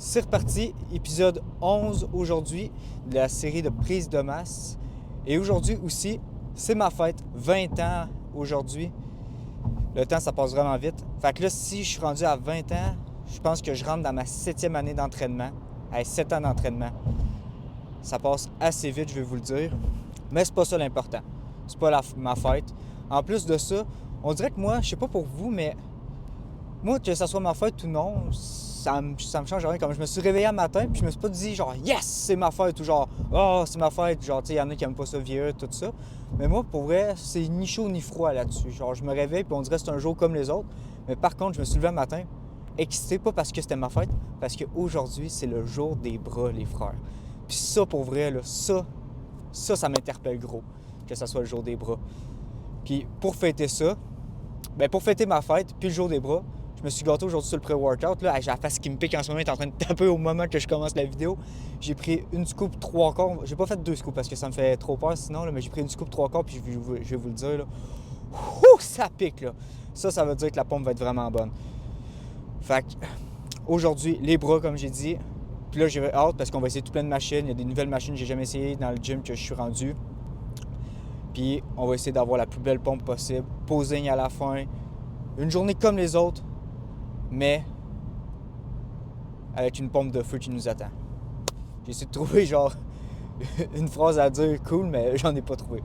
C'est reparti, épisode 11 aujourd'hui de la série de prise de masse. Et aujourd'hui aussi, c'est ma fête, 20 ans aujourd'hui. Le temps, ça passe vraiment vite. Fait que là, si je suis rendu à 20 ans, je pense que je rentre dans ma 7e année d'entraînement. 7 ans d'entraînement. Ça passe assez vite, je vais vous le dire. Mais c'est pas ça l'important. C'est pas ma fête. En plus de ça, on dirait que moi, je sais pas pour vous, mais moi, que ça soit ma fête ou non, ça me change rien. Comme je me suis réveillé un matin, puis je me suis pas dit genre yes, c'est ma fête ou genre oh, c'est ma fête. Genre, tu sais, il y en a qui aiment pas ça vieux, tout ça. Mais moi, pour vrai, c'est ni chaud ni froid là-dessus. Genre, je me réveille, puis on dirait que c'est un jour comme les autres. Mais par contre, je me suis levé un matin, excité, pas parce que c'était ma fête, parce qu'aujourd'hui, c'est le jour des bras, les frères. Puis ça, pour vrai, là, ça m'interpelle gros, que ça soit le jour des bras. Puis pour fêter ça, pour fêter ma fête, puis le jour des bras, je me suis gâté aujourd'hui sur le pré-workout. Là, j'ai la face qui me pique en ce moment, elle est en train de taper au moment que je commence la vidéo. J'ai pris une scoop 3 quarts. J'ai pas fait 2 scoops parce que ça me fait trop peur sinon, là, mais j'ai pris une scoop 3 quarts, puis je vais vous le dire. Là. Ouh, ça pique, là. Ça veut dire que la pompe va être vraiment bonne. Fait que, aujourd'hui, les bras, comme j'ai dit. Puis là, j'ai hâte parce qu'on va essayer tout plein de machines. Il y a des nouvelles machines que j'ai jamais essayées dans le gym que je suis rendu. Puis on va essayer d'avoir la plus belle pompe possible. Posing à la fin. Une journée comme les autres, mais avec une pompe de feu qui nous attend. J'ai essayé de trouver genre une phrase à dire cool, mais j'en ai pas trouvé.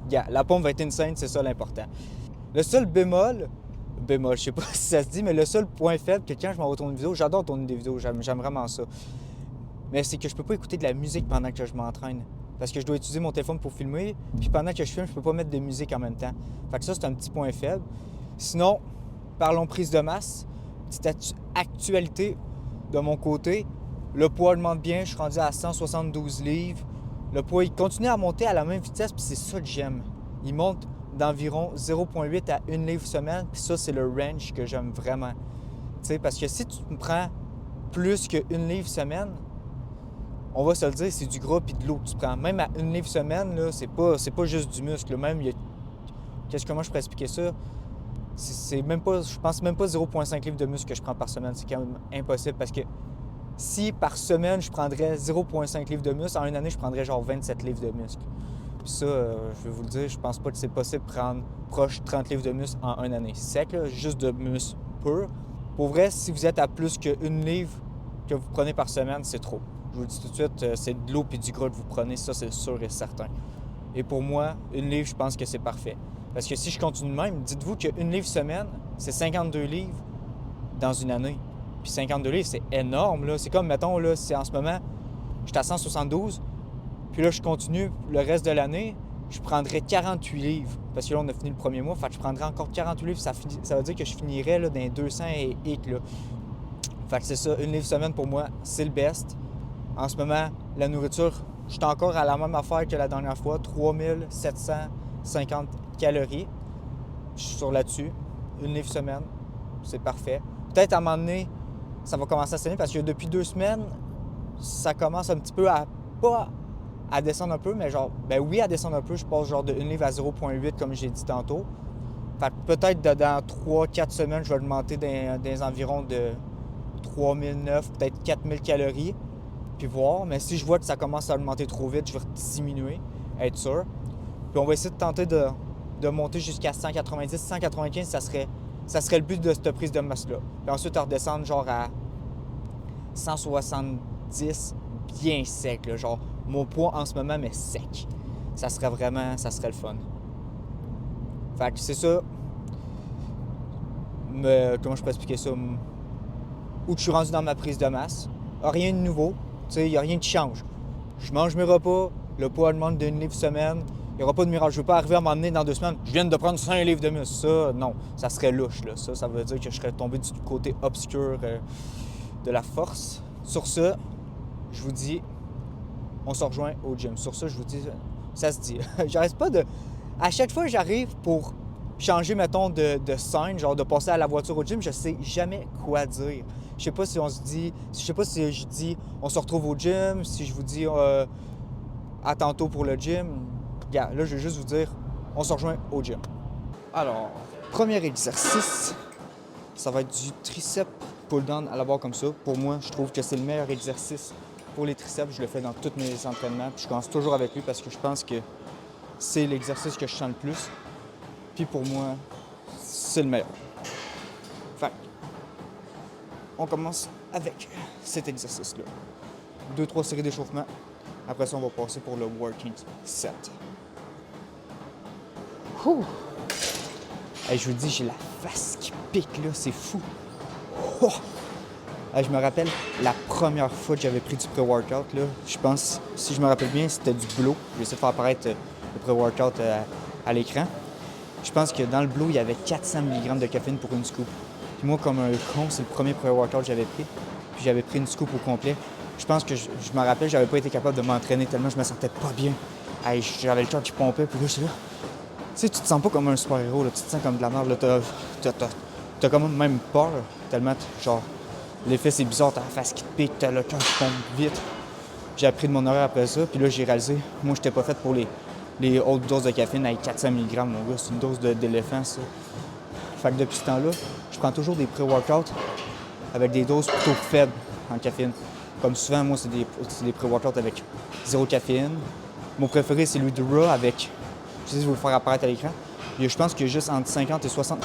Yeah, la pompe va être insane, c'est ça l'important. Le seul bémol, je sais pas si ça se dit, mais le seul point faible que quand je m'en vais tourner une vidéo, j'adore tourner des vidéos, j'aime vraiment ça. Mais c'est que je peux pas écouter de la musique pendant que je m'entraîne. Parce que je dois utiliser mon téléphone pour filmer, puis pendant que je filme, je peux pas mettre de musique en même temps. Fait que ça, c'est un petit point faible. Sinon, parlons prise de masse. Petite actualité de mon côté. Le poids augmente bien, je suis rendu à 172 livres. Le poids, il continue à monter à la même vitesse, puis c'est ça que j'aime. Il monte d'environ 0,8 à 1 livre semaine, puis ça, c'est le range que j'aime vraiment. Tu sais, parce que si tu me prends plus que 1 livre semaine, on va se le dire, c'est du gras puis de l'eau que tu prends. Même à 1 livre semaine, là, c'est pas juste du muscle. Là. Même, comment je pourrais expliquer ça? C'est même pas, je pense même pas 0,5 livres de muscle que je prends par semaine. C'est quand même impossible parce que si par semaine, je prendrais 0,5 livres de muscle, en une année, je prendrais genre 27 livres de muscle. Puis ça, je vais vous le dire, je pense pas que c'est possible de prendre proche 30 livres de muscle en une année. Sec, là, juste de muscle pur. Pour vrai, si vous êtes à plus qu'une livre que vous prenez par semaine, c'est trop. Je vous le dis tout de suite, c'est de l'eau et du gras que vous prenez, ça c'est sûr et certain. Et pour moi, 1 livre, je pense que c'est parfait. Parce que si je continue de même, dites-vous que 1 livre semaine, c'est 52 livres dans une année. Puis 52 livres, c'est énorme, là. C'est comme, mettons, là, c'est en ce moment, je suis à 172, puis là, je continue le reste de l'année, je prendrais 48 livres. Parce que là, on a fini le premier mois, fait que je prendrais encore 48 livres, ça veut dire que je finirais là, dans les 200 et hic, là. Fait que c'est ça, 1 livre semaine, pour moi, c'est le best. En ce moment, la nourriture, je suis encore à la même affaire que la dernière fois, 3750 calories. Je suis sur là-dessus. 1 livre semaine, c'est parfait. Peut-être à un moment donné, ça va commencer à saigner parce que depuis 2 semaines, ça commence un petit peu pas à descendre un peu, mais genre, oui, à descendre un peu. Je passe genre de 1 livre à 0,8 comme j'ai dit tantôt. Fait que peut-être dans 3-4 semaines, je vais augmenter dans les environs de 3009, peut-être 4000 calories. Puis voir, mais si je vois que ça commence à augmenter trop vite, je vais diminuer, être sûr. Puis on va essayer de tenter de monter jusqu'à 190, 195, ça serait le but de cette prise de masse-là. Puis ensuite, redescendre genre à 170, bien sec, là, genre mon poids en ce moment, mais sec. Ça serait le fun. Fait que c'est ça. Comment je peux expliquer ça? Où je suis rendu dans ma prise de masse. Rien de nouveau. Tu sais, il n'y a rien qui change. Je mange mes repas, le poids augmente d'1 livre semaine. Il n'y aura pas de miracle. Je ne veux pas arriver à m'emmener dans 2 semaines. Je viens de prendre 5 livres de muscle. Ça, non. Ça serait louche, là. Ça veut dire que je serais tombé du côté obscur de la force. Sur ça, je vous dis, on se rejoint au gym. Sur ça, je vous dis, ça se dit. J'arrête pas de... À chaque fois que j'arrive pour changer, mettons, de scène, genre de passer à la voiture au gym, je sais jamais quoi dire. Je sais pas si je dis on se retrouve au gym, si je vous dis à tantôt pour le gym. Là, je vais juste vous dire, on se rejoint au gym. Alors, premier exercice, ça va être du triceps pull-down à la barre comme ça, pour moi, je trouve que c'est le meilleur exercice pour les triceps. Je le fais dans tous mes entraînements. Puis je commence toujours avec lui parce que je pense que c'est l'exercice que je sens le plus. Puis pour moi, c'est le meilleur. Fait on commence avec cet exercice-là. 2-3 séries d'échauffement. Après ça, on va passer pour le working set. Ouh. Hey, je vous dis, j'ai la face qui pique, là. C'est fou. Oh. Hey, je me rappelle la première fois que j'avais pris du pré-workout, là. Je pense, si je me rappelle bien, c'était du Blow. J'ai essayé de faire apparaître le pré-workout à l'écran. Je pense que dans le Blow, il y avait 400 mg de caféine pour une scoop. Puis moi, comme un con, c'est le premier pré-workout que j'avais pris. Puis j'avais pris une scoop au complet. Je pense que je me rappelle, j'avais pas été capable de m'entraîner tellement je me sentais pas bien. Hey, j'avais le cœur qui pompait, puis là, je suis là. Tu sais, tu te sens pas comme un super-héros, là. Tu te sens comme de la merde, là. T'as quand même peur, tellement, genre, l'effet, c'est bizarre. T'as la face qui te pique, t'as le cœur qui pompe vite. J'ai appris de mon horaire après ça, puis là, j'ai réalisé, moi, j'étais pas fait pour les hautes doses de caféine avec 400 mg, mon gars. C'est une dose d'éléphant, ça. Fait que depuis ce temps-là, je prends toujours des pré-workouts avec des doses plutôt faibles en caféine. Comme souvent, moi, c'est des pré-workouts avec 0 caféine. Mon préféré, c'est lui de Raw avec, je sais si vous le faire apparaître à l'écran. Je pense qu'il y a juste entre 50 et 60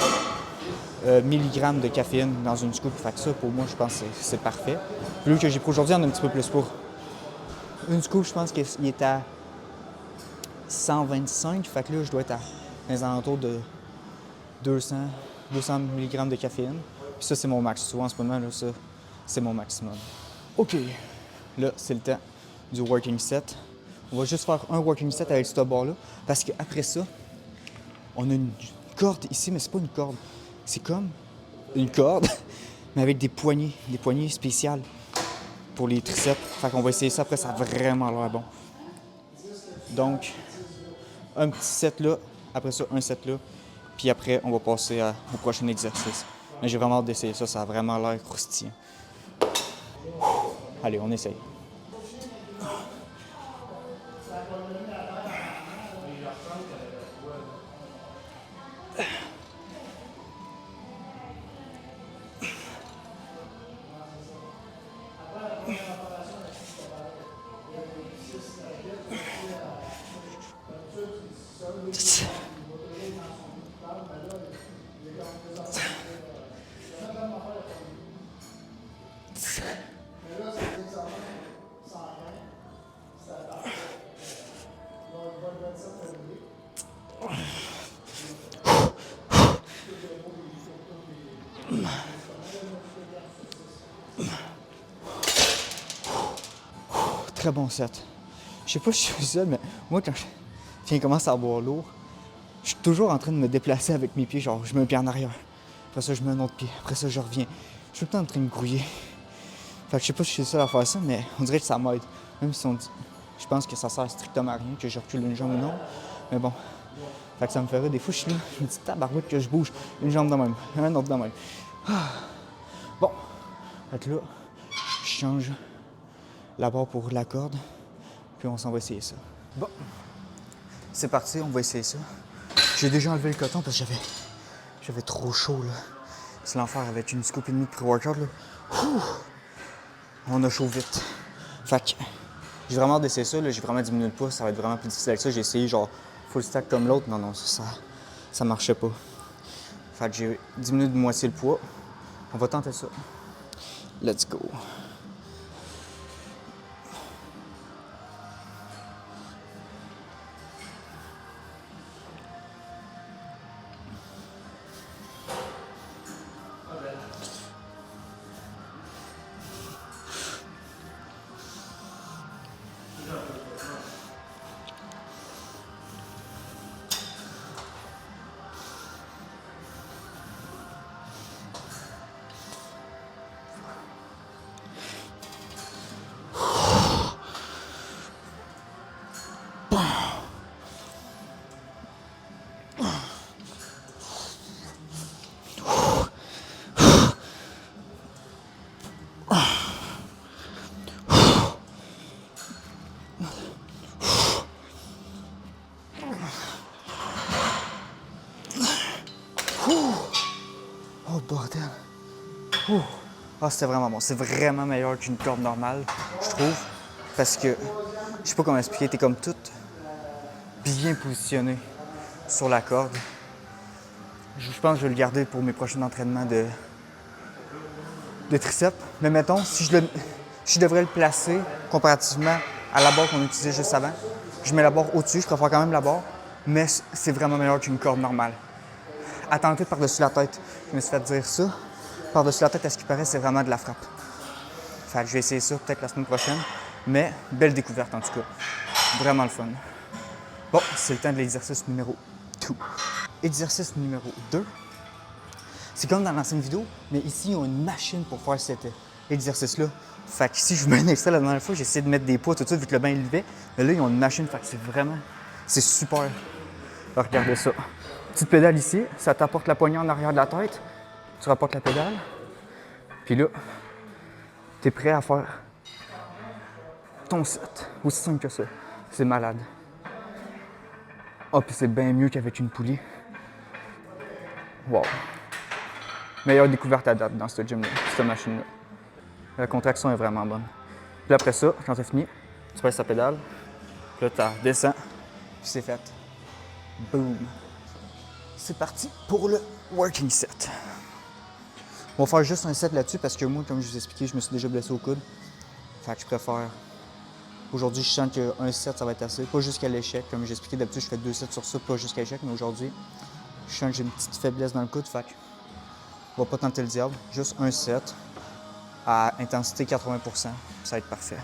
mg de caféine dans une scoop. Fait que ça, pour moi, je pense que c'est parfait. Puis lui que j'ai pris aujourd'hui, on a un petit peu plus pour. Une scoop, je pense qu'il est à 125. Fait que là, je dois être dans les alentours de 200 mg de caféine. Puis ça, c'est mon max. Souvent, en ce moment, là, ça, c'est mon maximum. OK. Là, c'est le temps du working set. On va juste faire un working set avec ce bar-là. Parce qu'après ça, on a une corde ici, mais c'est pas une corde. C'est comme une corde, mais avec des poignées spéciales pour les triceps. Fait qu'on va essayer ça après, ça a vraiment l'air bon. Donc, un petit set là, après ça, un set là. Puis après, on va passer au prochain exercice. Mais j'ai vraiment hâte d'essayer ça, ça a vraiment l'air croustillant. Allez, on essaye. Très bon set. Je sais pas si je suis seul, mais moi, quand je commence à avoir lourd, je suis toujours en train de me déplacer avec mes pieds. Genre, je mets un pied en arrière. Après ça, je mets un autre pied. Après ça, je reviens. Je suis tout le temps en train de me grouiller. Fait que je sais pas si je suis seul à faire ça, mais on dirait que ça m'aide. Même si on dit... Je pense que ça sert strictement à rien, que je recule une jambe ou non. Mais bon. Fait que ça me ferait des fois, je suis là, je me dis, tabarouette que je bouge. Une jambe de même, un autre de même. Bon. Fait que là, je change la barre pour la corde. Puis on s'en va essayer ça. Bon. C'est parti, on va essayer ça. J'ai déjà enlevé le coton parce que j'avais trop chaud, là. C'est l'enfer avec une scoop et demie de pré-workout, là. Ouh. On a chaud vite. Fait que j'ai vraiment hâte d'essayer ça, là. J'ai vraiment diminué le poids. Ça va être vraiment plus difficile avec ça. J'ai essayé genre full stack comme l'autre. Non, ça marchait pas. Fait que j'ai diminué de moitié le poids. On va tenter ça. Let's go. Oh bordel. Ah, c'était vraiment bon. C'est vraiment meilleur qu'une corde normale, je trouve. Parce que, je sais pas comment expliquer, t'es comme tout bien positionné sur la corde. Je pense que je vais le garder pour mes prochains entraînements de triceps. Mais mettons, si je devrais le placer comparativement à la barre qu'on utilisait juste avant, je mets la barre au-dessus, je préfère quand même la barre, mais c'est vraiment meilleur qu'une corde normale. Attendez par-dessus la tête. Je me suis fait dire ça. Par-dessus la tête, à ce qui paraît, c'est vraiment de la frappe. Fait que je vais essayer ça peut-être la semaine prochaine. Mais belle découverte en tout cas. Vraiment le fun. Bon, c'est le temps de l'exercice numéro 2. Exercice numéro 2. C'est comme dans l'ancienne vidéo, mais ici, ils ont une machine pour faire cet exercice-là. Fait que si je vous mets ça la dernière fois, j'ai essayé de mettre des poids tout de suite vu que le bain est levé. Mais là, ils ont une machine, fait que c'est super. Alors, regardez ça. Petite pédale ici, ça t'apporte la poignée en arrière de la tête. Tu rapportes la pédale. Puis là, tu es prêt à faire ton set. Aussi simple que ça. C'est malade. Ah, puis c'est bien mieux qu'avec une poulie. Wow. Meilleure découverte à date dans ce gym-là, cette machine-là. La contraction est vraiment bonne. Puis après ça, quand t'as fini, tu passes ta pédale. Puis là, tu descends. Puis c'est fait. Boom. C'est parti pour le working set. On va faire juste un set là-dessus parce que moi, comme je vous ai expliqué, je me suis déjà blessé au coude. Fait que je préfère. Aujourd'hui, je sens qu'un set, ça va être assez. Pas jusqu'à l'échec. Comme j'ai expliqué, d'habitude, je fais 2 sets sur ça, pas jusqu'à l'échec. Mais aujourd'hui, je sens que j'ai une petite faiblesse dans le coude. Fait que on va pas tenter le diable. Juste un set à intensité 80%. Ça va être parfait.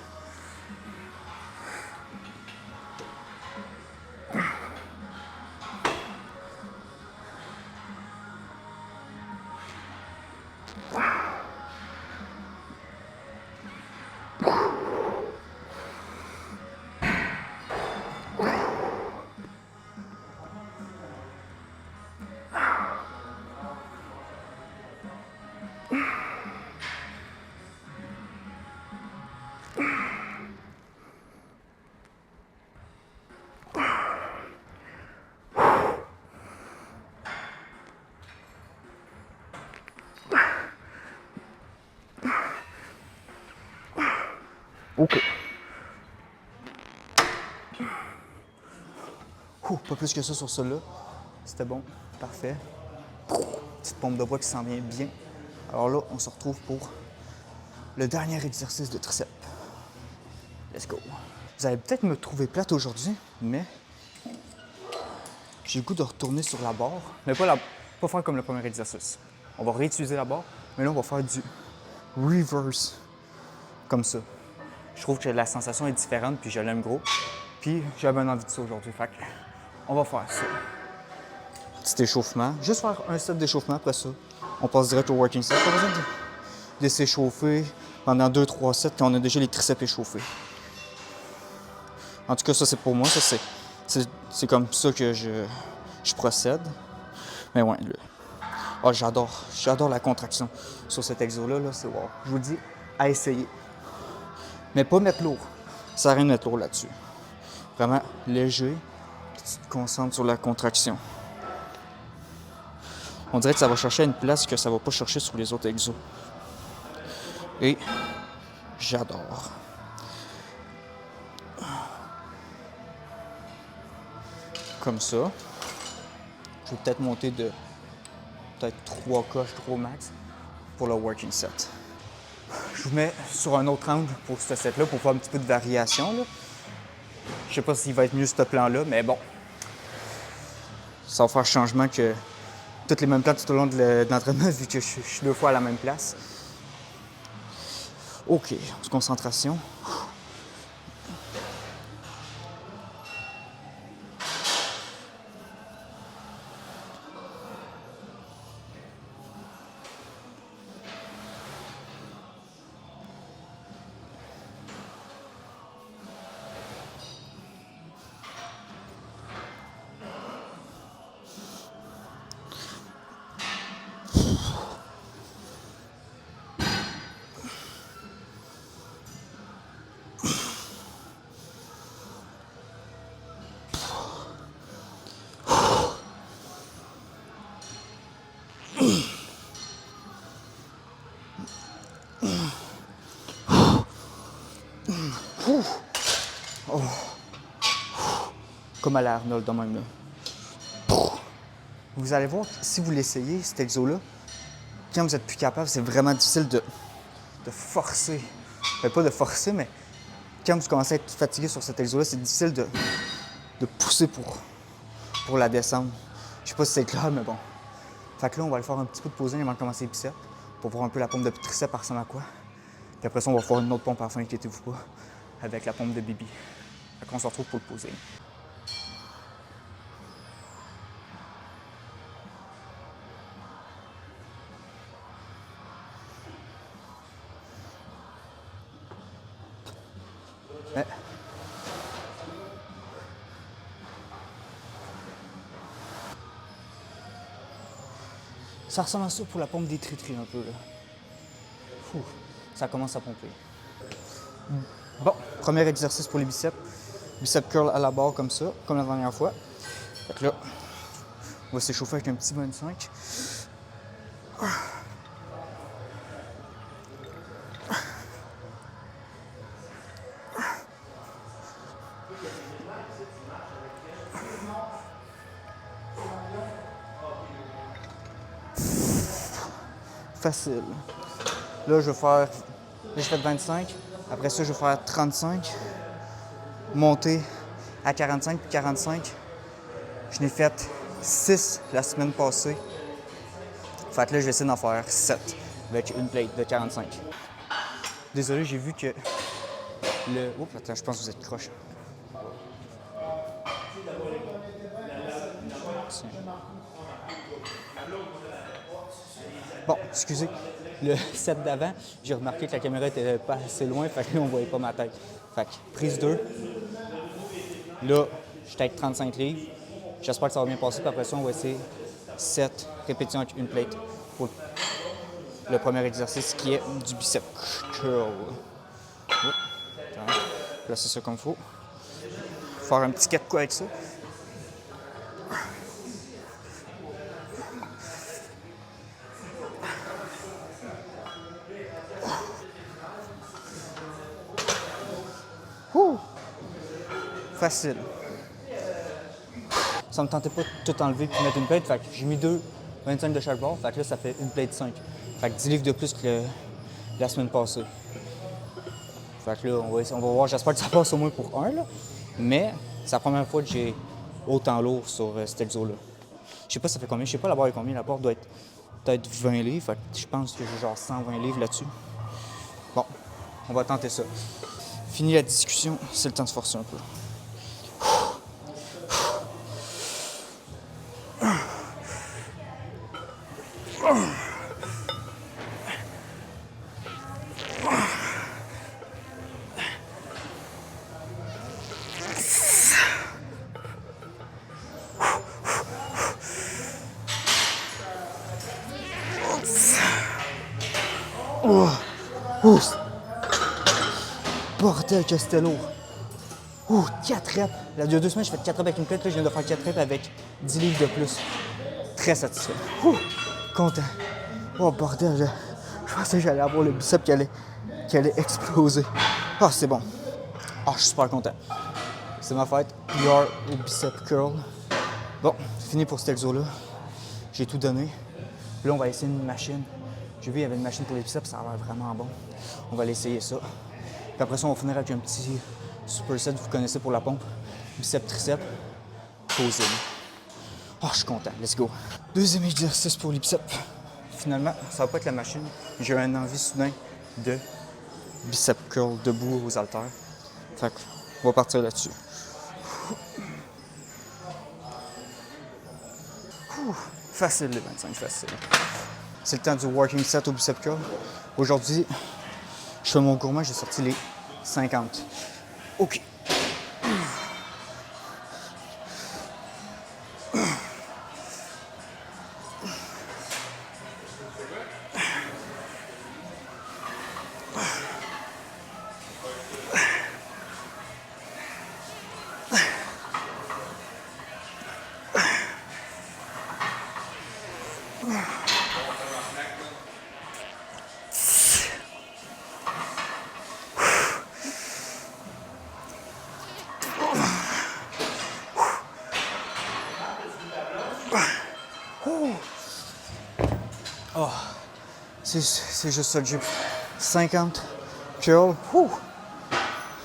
OK. Pas plus que ça sur celui-là. C'était bon. Parfait. Petite pompe de bras qui s'en vient bien. Alors là, on se retrouve pour le dernier exercice de triceps. Let's go. Vous allez peut-être me trouver plate aujourd'hui, mais j'ai le goût de retourner sur la barre. Mais pas faire comme le premier exercice. On va réutiliser la barre, mais là, on va faire du reverse. Comme ça. Je trouve que la sensation est différente, puis je l'aime gros. Puis j'avais envie de ça aujourd'hui. Fait que on va faire ça. Petit échauffement. Juste faire un set d'échauffement après ça. On passe direct au working set. Pas besoin de s'échauffer pendant 2-3 sets quand on a déjà les triceps échauffés. En tout cas, ça c'est pour moi. Ça c'est comme ça que je procède. Mais ouais, oh, j'adore la contraction sur cet exo-là. Là, c'est wow. Je vous le dis, à essayer. Mais pas mettre lourd. Ça sert à rien de mettre lourd là-dessus. Vraiment léger. Tu te concentres sur la contraction. On dirait que ça va chercher à une place que ça va pas chercher sur les autres exos. Et j'adore. Comme ça. Je vais peut-être monter de 3 coches gros max pour le working set. Je vous mets sur un autre angle pour ce set-là pour faire un petit peu de variation. Là. Je sais pas s'il va être mieux ce plan-là, mais bon. Ça va faire changement que toutes les mêmes plans tout au long de l'entraînement vu que je suis 2 fois à la même place. OK, concentration. Ouh. Oh. Comme à la Arnold, de même là. Vous allez voir, si vous l'essayez, cet exo-là, quand vous n'êtes plus capable, c'est vraiment difficile de forcer. Pas de forcer, mais quand vous commencez à être fatigué sur cet exo-là, c'est difficile de pousser pour la descendre. Je sais pas si c'est clair, mais bon. Fait que là, on va aller faire un petit peu de posing avant de commencer les biceps pour voir un peu la pompe de triceps ressemble à quoi. Puis après ça, on va faire une autre pompe à la fin, inquiétez-vous pas, avec la pompe de Bibi. Fait qu'on se retrouve pour le posing. Ouais. Ça ressemble à ça pour la pompe des tri-tri un peu là. Ouh, ça commence à pomper. Bon, premier exercice pour les biceps. Bicep curl à la barre comme ça, comme la dernière fois. Fait que là, on va s'échauffer avec un petit 25. Facile. Là, je vais faire. Là, j'ai fait 25. Après ça, je vais faire 35. Monter à 45 puis 45. Je n'ai fait 6 la semaine passée. Fait que là, je vais essayer d'en faire 7 avec une plate de 45. Désolé, j'ai vu que le. Oups, attends, je pense que vous êtes croche. Bon, excusez. Le set d'avant, j'ai remarqué que la caméra était pas assez loin, fait que là, on voyait pas ma tête. Fait que prise 2. Là, j'étais avec 35 livres. J'espère que ça va bien passer, puis après ça, on va essayer 7 répétitions avec une plate pour le premier exercice qui est du bicep curl. Oh. Placer ça comme il faut. Faire un petit 4 coups avec ça. Ouh. Facile. Ça me tentait pas de tout enlever puis mettre une plate, fait que j'ai mis 2, 25 de chaque bord, fait que là, ça fait une plate 5. Fait que 10 livres de plus que la semaine passée. Fait que là, on va voir, j'espère que ça passe au moins pour 1, là. Mais c'est la première fois que j'ai autant lourd sur cet exo-là. Je sais pas ça fait combien, je sais pas la barre est combien, la barre doit être peut-être 20 livres, fait que je pense que j'ai genre 120 livres là-dessus. Bon, on va tenter ça. Fini la discussion, c'est le temps de se forcer un peu. Bordel que c'était lourd. 4 reps. Il y a 2 semaines, j'ai fait 4 reps avec une plate. Là, je viens de faire 4 reps avec 10 livres de plus. Très satisfait. Content. Oh bordel, je pensais que j'allais avoir le bicep qui allait exploser. Ah, c'est bon. Ah, je suis super content. C'est ma fête. PR au bicep curl. Bon, c'est fini pour cet exo-là. J'ai tout donné. Là, on va essayer une machine. J'ai vu, il y avait une machine pour les biceps, ça a l'air vraiment bon. On va l'essayer ça. Puis après ça, on va finir avec un petit superset, vous connaissez pour la pompe. Bicep, tricep, posé. Oh, je suis content, let's go. Deuxième exercice pour les biceps. Finalement, ça va pas être la machine. J'ai eu un envie soudain de bicep curl debout aux haltères. Fait qu'on va partir là-dessus. Facile les 25, facile. C'est le temps du working set au bicep curl. Aujourd'hui, je fais mon gourmand, j'ai sorti les 50. OK. c'est juste ça le gym. 50 curls.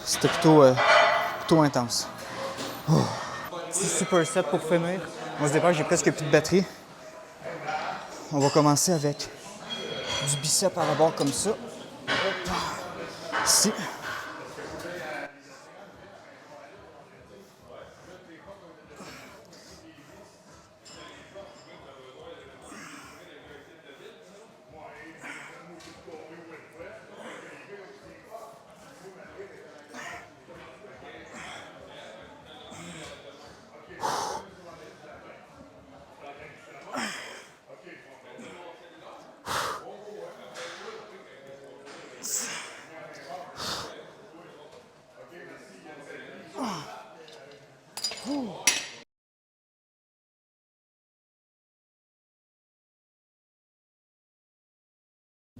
C'était plutôt intense. Petit super set pour finir. On se dépêche, j'ai presque plus de batterie. On va commencer avec du bicep à la barre comme ça. Ici.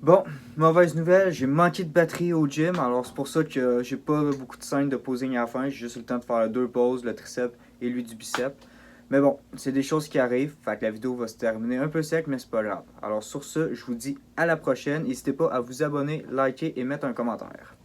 Bon, mauvaise nouvelle, j'ai manqué de batterie au gym, alors c'est pour ça que j'ai pas beaucoup de scènes de posing à la fin, j'ai juste eu le temps de faire 2 poses, le triceps et lui du bicep. Mais bon, c'est des choses qui arrivent, fait que la vidéo va se terminer un peu sec, mais c'est pas grave. Alors sur ce, je vous dis à la prochaine, n'hésitez pas à vous abonner, liker et mettre un commentaire.